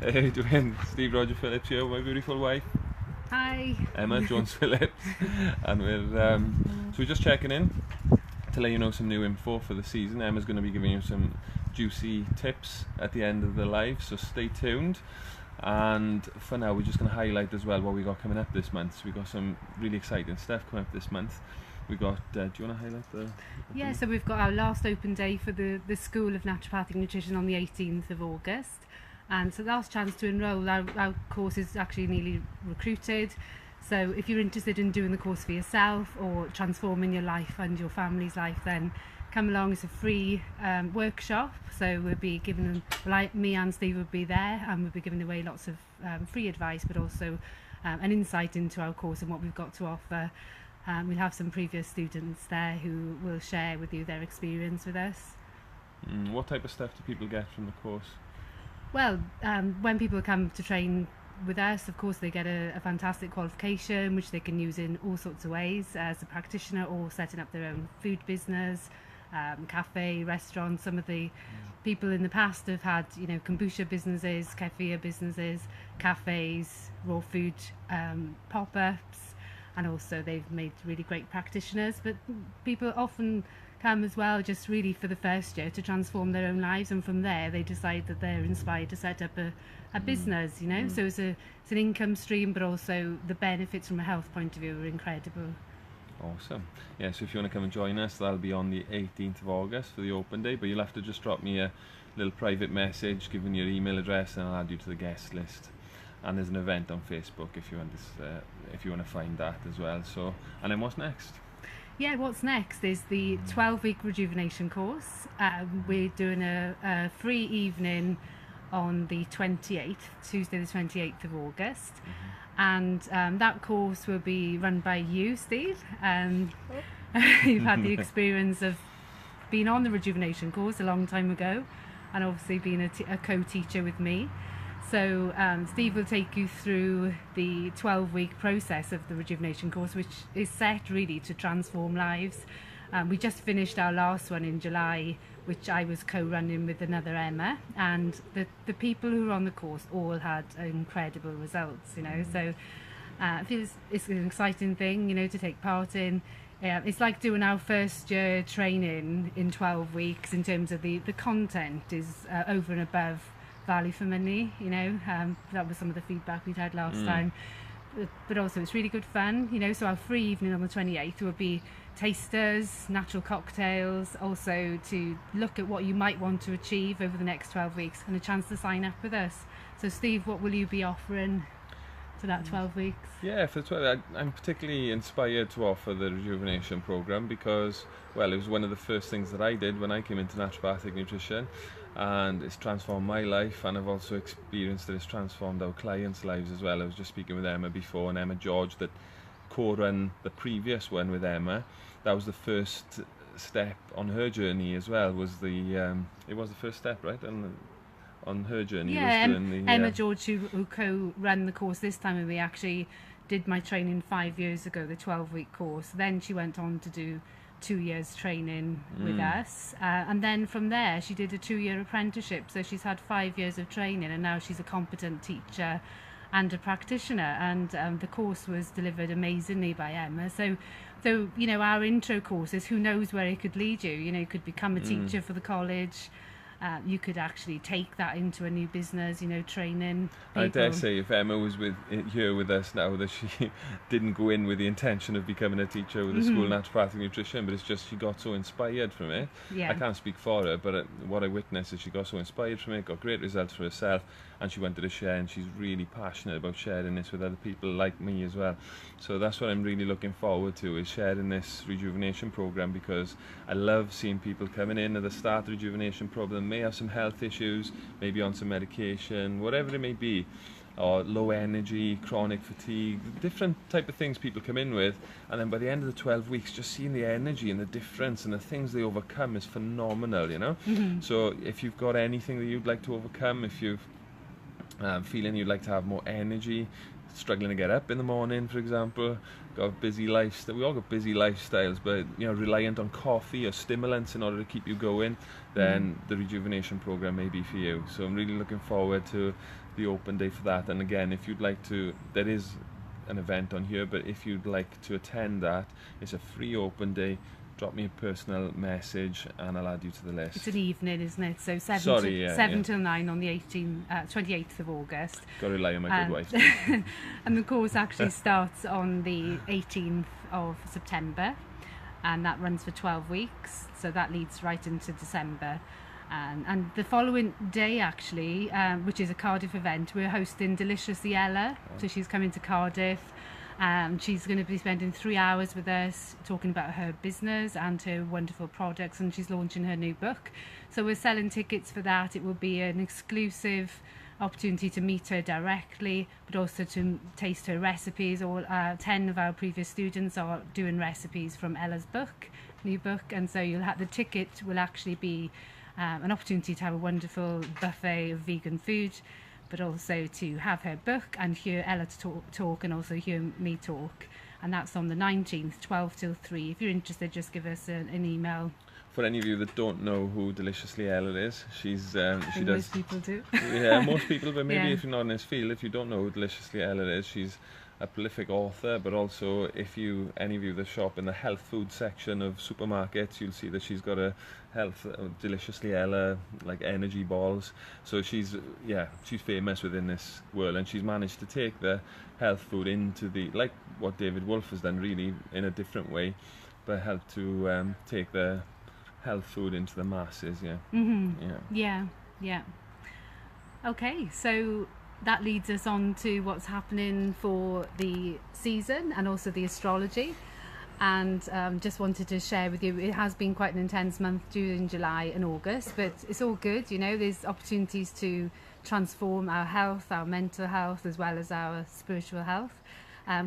How you doing? Steve Roger Phillips here with my beautiful wife, Hi. Emma Jones Phillips, and we're just checking in to let you know some new info for the season. Emma's going to be giving you some juicy tips at the end of the live, so stay tuned. And for now, we're just going to highlight as well what we got coming up this month. So we got some really exciting stuff coming up this month. We got. Do you want to highlight the? Yeah, so we've got our last open day for the School of Naturopathic Nutrition on the 18th of August. And so last chance to enrol. Our course is actually nearly recruited. So if you're interested in doing the course for yourself or transforming your life and your family's life, then come along. It's a free workshop. So we'll be giving, me and Steve will be there, and we'll be giving away lots of free advice, but also an insight into our course and what we've got to offer. We'll have some previous students there who will share with you their experience with us. What type of stuff do people get from the course? Well, when people come to train with us, of course they get a fantastic qualification which they can use in all sorts of ways as a practitioner or setting up their own food business, cafe, restaurant. Some of the people in the past have had, kombucha businesses, kefir businesses, cafes, raw food pop-ups, and also they've made really great practitioners. But people often come as well just really for the first year to transform their own lives, and from there they decide that they're inspired to set up a business, so it's an income stream, but also the benefits from a health point of view are incredible. Awesome. Yeah, so if you want to come and join us, that'll be on the 18th of August for the open day, but you'll have to just drop me a little private message giving your email address and I'll add you to the guest list. And there's an event on Facebook if you want to find that as well. So, and then what's next? Yeah, what's next is the 12-week rejuvenation course. We're doing a free evening on the 28th, Tuesday the 28th of August. And that course will be run by you, Steve. You've had the experience of being on the rejuvenation course a long time ago, and obviously being a co-teacher with me. So Steve will take you through the 12-week process of the rejuvenation course, which is set really to transform lives. We just finished our last one in July, which I was co-running with another Emma, and the people who were on the course all had incredible results, so it's an exciting thing, to take part in. It's like doing our first year training in 12 weeks in terms of the content is over and above value for money, that was some of the feedback we'd had last time. But also it's really good fun, so our free evening on the 28th will be tasters, natural cocktails, also to look at what you might want to achieve over the next 12 weeks and a chance to sign up with us. So Steve, what will you be offering to that 12 weeks? Yeah, for 12, I'm particularly inspired to offer the rejuvenation program because, well, it was one of the first things that I did when I came into naturopathic nutrition, and it's transformed my life, and I've also experienced that it's transformed our clients' lives as well. I was just speaking with Emma before, and Emma George that co-run the previous one with Emma. That was the first step on her journey as well. It was the first step, right? On her journey. Yeah, was doing Emma George, who co-ran the course this time, and we actually did my training 5 years ago, the 12-week course. Then she went on to do 2 years training with us, and then from there she did a 2-year apprenticeship. So she's had 5 years of training, and now she's a competent teacher and a practitioner. And the course was delivered amazingly by Emma. So our intro courses, who knows where it could lead you? You could become a teacher for the college. You could actually take that into a new business, training people. I dare say if Emma was here with us now, that she didn't go in with the intention of becoming a teacher with the School of Naturopathic Nutrition, but it's just she got so inspired from it. Yeah. I can't speak for her, but what I witnessed is she got so inspired from it, got great results for herself, and she wanted to share, and she's really passionate about sharing this with other people like me as well. So that's what I'm really looking forward to, is sharing this rejuvenation program, because I love seeing people coming in at the start of the rejuvenation program, may have some health issues, maybe on some medication, whatever it may be, or low energy, chronic fatigue, different type of things people come in with, and then by the end of the 12 weeks just seeing the energy and the difference and the things they overcome is phenomenal, So if you've got anything that you'd like to overcome, if you've feeling you'd like to have more energy, struggling to get up in the morning, for example, got a busy lifestyle. We all got busy lifestyles, but reliant on coffee or stimulants in order to keep you going, then the rejuvenation program may be for you. So I'm really looking forward to the open day for that. And again, if you'd like to, there is an event on here, but if you'd like to attend that, it's a free open day. Drop me a personal message and I'll add you to the list. It's an evening, isn't it? So 7 till 9 on the 28th of August. Got to rely on my good wife. And the course actually starts on the 18th of September, and that runs for 12 weeks. So that leads right into December. And the following day, actually, which is a Cardiff event, we're hosting Deliciously Ella. So she's coming to Cardiff. She's going to be spending 3 hours with us talking about her business and her wonderful products, and she's launching her new book. So we're selling tickets for that. It will be an exclusive opportunity to meet her directly, but also to taste her recipes. All 10 of our previous students are doing recipes from Ella's book, new book, and so you'll have the ticket will actually be an opportunity to have a wonderful buffet of vegan food, but also to have her book and hear Ella talk and also hear me talk. And that's on the 19th, 12 till 3. If you're interested, just give us an email. For any of you that don't know who Deliciously Ella is, she does. Most people do. Yeah, most people, but maybe Yeah. if you're not in this field, if you don't know who Deliciously Ella is, she's a prolific author, but also if any of you that shop in the health food section of supermarkets, you'll see that she's got a health Deliciously Ella like energy balls. So she's famous within this world, and she's managed to take the health food into the, like what David Wolf has done, really in a different way, but help to take the health food into the masses. Yeah. Okay, so that leads us on to what's happening for the season and also the astrology. And just wanted to share with you, it has been quite an intense month, June, July and August, but it's all good. There's opportunities to transform our health, our mental health, as well as our spiritual health.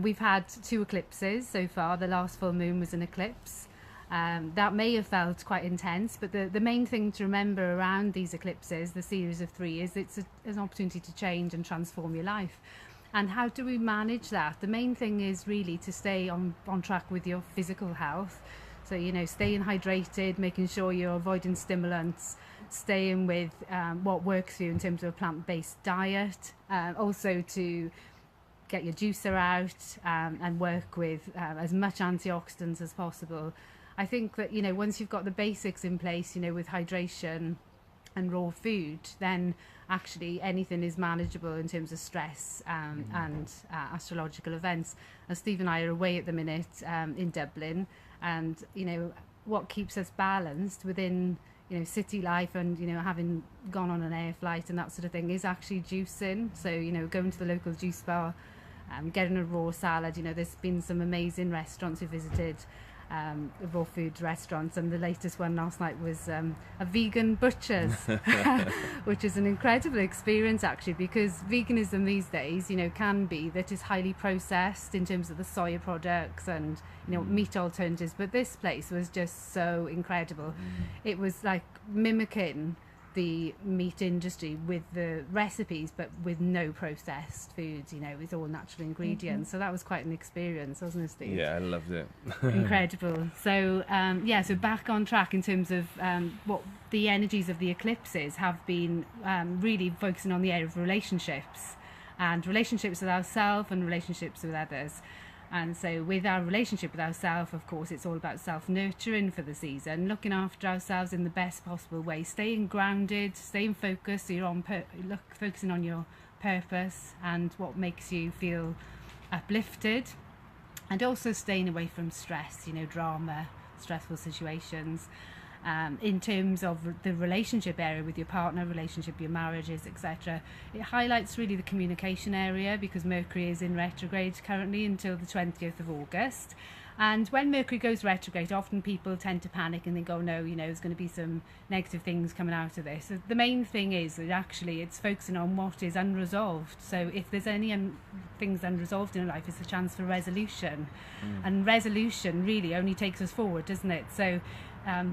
We've had 2 eclipses so far. The last full moon was an eclipse. That may have felt quite intense, but the main thing to remember around these eclipses, the series of 3, is it's an opportunity to change and transform your life. And how do we manage that? The main thing is really to stay on track with your physical health. So, staying hydrated, making sure you're avoiding stimulants, staying with what works for you in terms of a plant-based diet, also to get your juicer out and work with as much antioxidants as possible. I think that, once you've got the basics in place, with hydration and raw food, then actually anything is manageable in terms of stress and astrological events. And Steve and I are away at the minute in Dublin, and, what keeps us balanced within, city life and, having gone on an air flight and that sort of thing is actually juicing. So, going to the local juice bar, getting a raw salad. There's been some amazing restaurants we visited, raw food restaurants, and the latest one last night was a vegan butcher's, which is an incredible experience actually, because veganism these days, can be that is highly processed in terms of the soya products and meat alternatives, but this place was just so incredible. It was like mimicking the meat industry with the recipes, but with no processed foods, with all natural ingredients. So that was quite an experience, wasn't it, Steve? Yeah, I loved it. Incredible. So so back on track in terms of what the energies of the eclipses have been, really focusing on the area of relationships with ourselves and relationships with others. And so with our relationship with ourselves, of course, it's all about self-nurturing for the season, looking after ourselves in the best possible way, staying grounded, staying focused, so you're focusing on your purpose and what makes you feel uplifted, and also staying away from stress, drama, stressful situations. In terms of the relationship area with your partner, relationship, your marriages, etc. It highlights really the communication area, because Mercury is in retrograde currently until the 20th of August. And when Mercury goes retrograde, often people tend to panic and think, oh no, there's going to be some negative things coming out of this. So the main thing is that actually it's focusing on what is unresolved. So if there's any things unresolved in life, it's a chance for resolution. And resolution really only takes us forward, doesn't it? So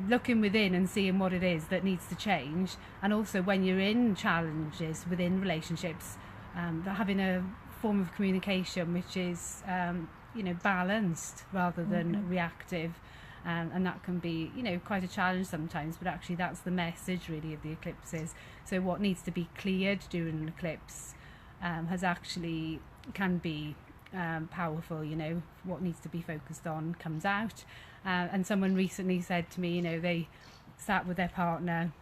looking within and seeing what it is that needs to change, and also when you're in challenges within relationships, having a form of communication which is balanced rather than reactive, and that can be quite a challenge sometimes, but actually that's the message really of the eclipses. So what needs to be cleared during an eclipse can be powerful. What needs to be focused on comes out, and someone recently said to me, they sat with their partner,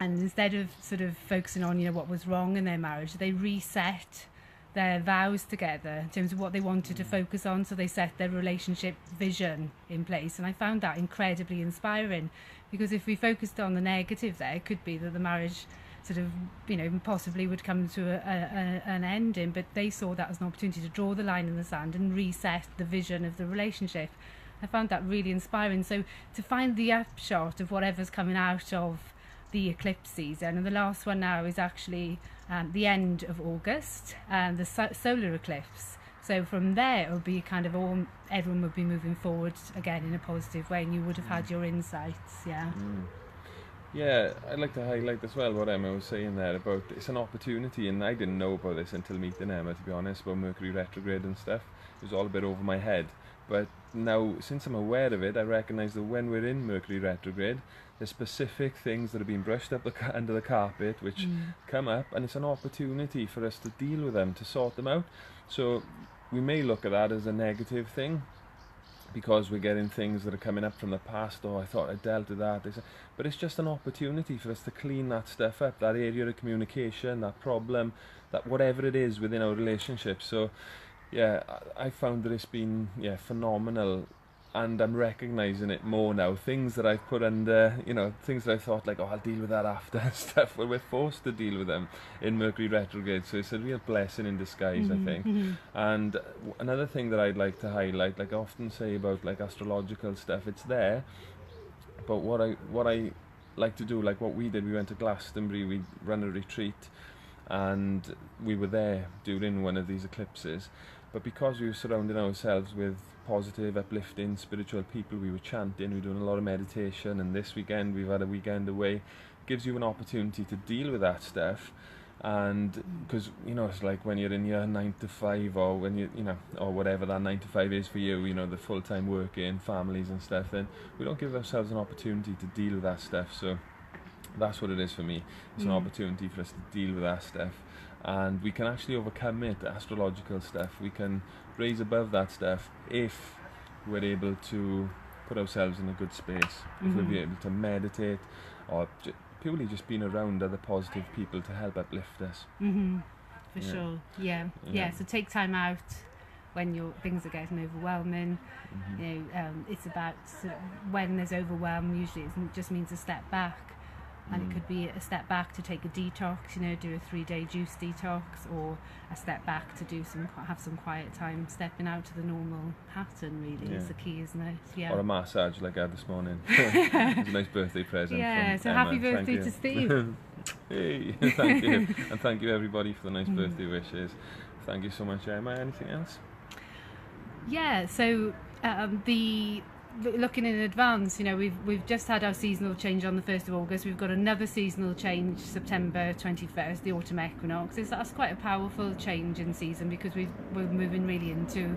and instead of sort of focusing on what was wrong in their marriage, they reset their vows together in terms of what they wanted to focus on. So they set their relationship vision in place, and I found that incredibly inspiring, because if we focused on the negative there, it could be that the marriage sort of possibly would come to an ending, but they saw that as an opportunity to draw the line in the sand and reset the vision of the relationship. I found that really inspiring. So to find the upshot of whatever's coming out of the eclipse season, and the last one now is actually the end of August, the solar eclipse. So from there, it will be kind of everyone would be moving forward again in a positive way, and you would have had your insights. Yeah, I'd like to highlight as well what Emma was saying there about it's an opportunity, and I didn't know about this until meeting Emma, to be honest, about Mercury retrograde and stuff. It was all a bit over my head. But now, since I'm aware of it, I recognise that when we're in Mercury retrograde, there's specific things that have been brushed up under the carpet which come up, and it's an opportunity for us to deal with them, to sort them out. So we may look at that as a negative thing, because we're getting things that are coming up from the past. Oh, I thought I dealt with that. But it's just an opportunity for us to clean that stuff up, that area of communication, that problem, that whatever it is within our relationship. So yeah, I found that it's been phenomenal, and I'm recognising it more now. Things that I've put under, things that I thought like, oh, I'll deal with that after stuff. Well, we're forced to deal with them in Mercury retrograde, so it's a real blessing in disguise, I think. And another thing that I'd like to highlight, like I often say about like astrological stuff, it's there, but what I like to do, like what we did, we went to Glastonbury, we ran a retreat, and we were there during one of these eclipses. But because we were surrounding ourselves with positive, uplifting, spiritual people, we were chanting, we were doing a lot of meditation, and this weekend we've had a weekend away. It gives you an opportunity to deal with that stuff, and because it's like when you're in your 9 to 5, or when you or whatever that 9 to 5 is for you, the full-time working, families and stuff, then we don't give ourselves an opportunity to deal with that stuff. So that's what it is for me. It's an opportunity for us to deal with that stuff, and we can actually overcome it, astrological stuff. We can raise above that stuff if we're able to put ourselves in a good space, if we'll be able to meditate, or purely just being around other positive people to help uplift us. For sure. So take time out when things are getting overwhelming. It's about when there's overwhelm, usually it just means a step back. And it could be a step back to take a detox, do a 3-day juice detox, or a step back to have some quiet time, stepping out to the normal pattern. Really, is the key, isn't it? Yeah. Or a massage like I had this morning. It's a nice birthday present. Yeah. So Emma. Happy birthday to Steve. Hey, thank you, and thank you everybody for the nice birthday wishes. Thank you so much, Emma. Anything else? Yeah. So looking in advance, we've just had our seasonal change on the 1st of August. We've got another seasonal change September 21st, the autumn equinox. That's quite a powerful change in season, because we're moving really into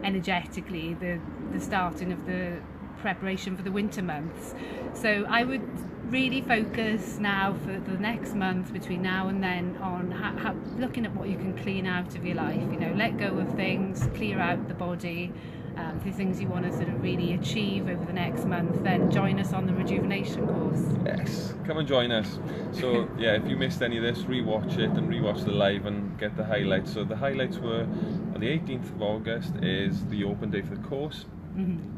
energetically the starting of the preparation for the winter months. So I would really focus now for the next month, between now and then, on looking at what you can clean out of your life. Let go of things, clear out the body. For things you want to sort of really achieve over the next month, then join us on the rejuvenation course. Yes, come and join us. So if you missed any of this, rewatch it and rewatch the live and get the highlights. So the highlights were on the 18th of August is the open day for the course.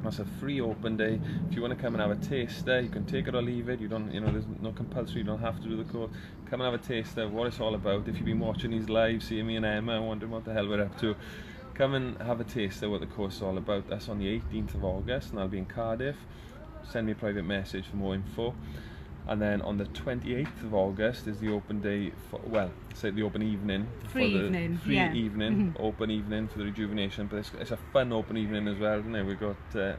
That's a free open day. If you want to come and have a taster, you can take it or leave it. You don't, there's no compulsory. You don't have to do the course. Come and have a taster of what it's all about. If you've been watching these live, seeing me and Emma, wondering what the hell we're up to, come and have a taste of what the course is all about. That's on the 18th of August, and I'll be in Cardiff. Send me a private message for more info. And then on the 28th of August is the open day for, the open evening. Free evening, open evening for the rejuvenation. But it's a fun open evening as well, isn't it? We've got,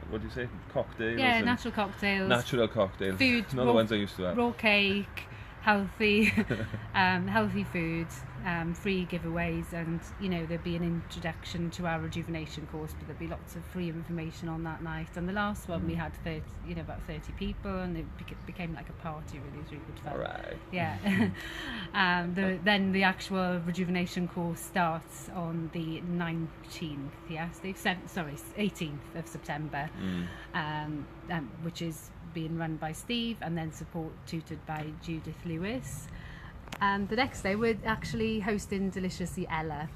what do you say, cocktails? Yeah, natural cocktails. Natural cocktails. Food. Not the ones I used to have. Raw cake. Healthy, healthy food, free giveaways, and there'll be an introduction to our rejuvenation course, but there'll be lots of free information on that night. And the last one we had about 30 people, and it became like a party. Really, it was really good fun. All right. Yeah. Then the actual rejuvenation course starts on the 19th. Yes, 18th of September, which is being run by Steve and then tutored by Judith Lewis. And the next day we're actually hosting Deliciously Ella,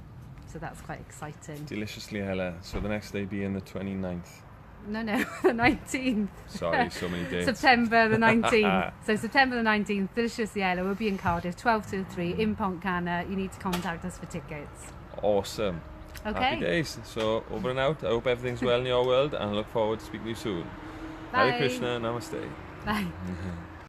so that's quite exciting. Deliciously Ella. So the next day being the 29th. No, the 19th. Sorry, so many dates. September the 19th. So September the 19th, Deliciously Ella will be in Cardiff, 12 till 3 in Pontcanna. You need to contact us for tickets. Awesome. Okay. Happy days. So over and out. I hope everything's well in your world, and I look forward to speaking to you soon. Bye. Hare Krishna, Namaste. Bye.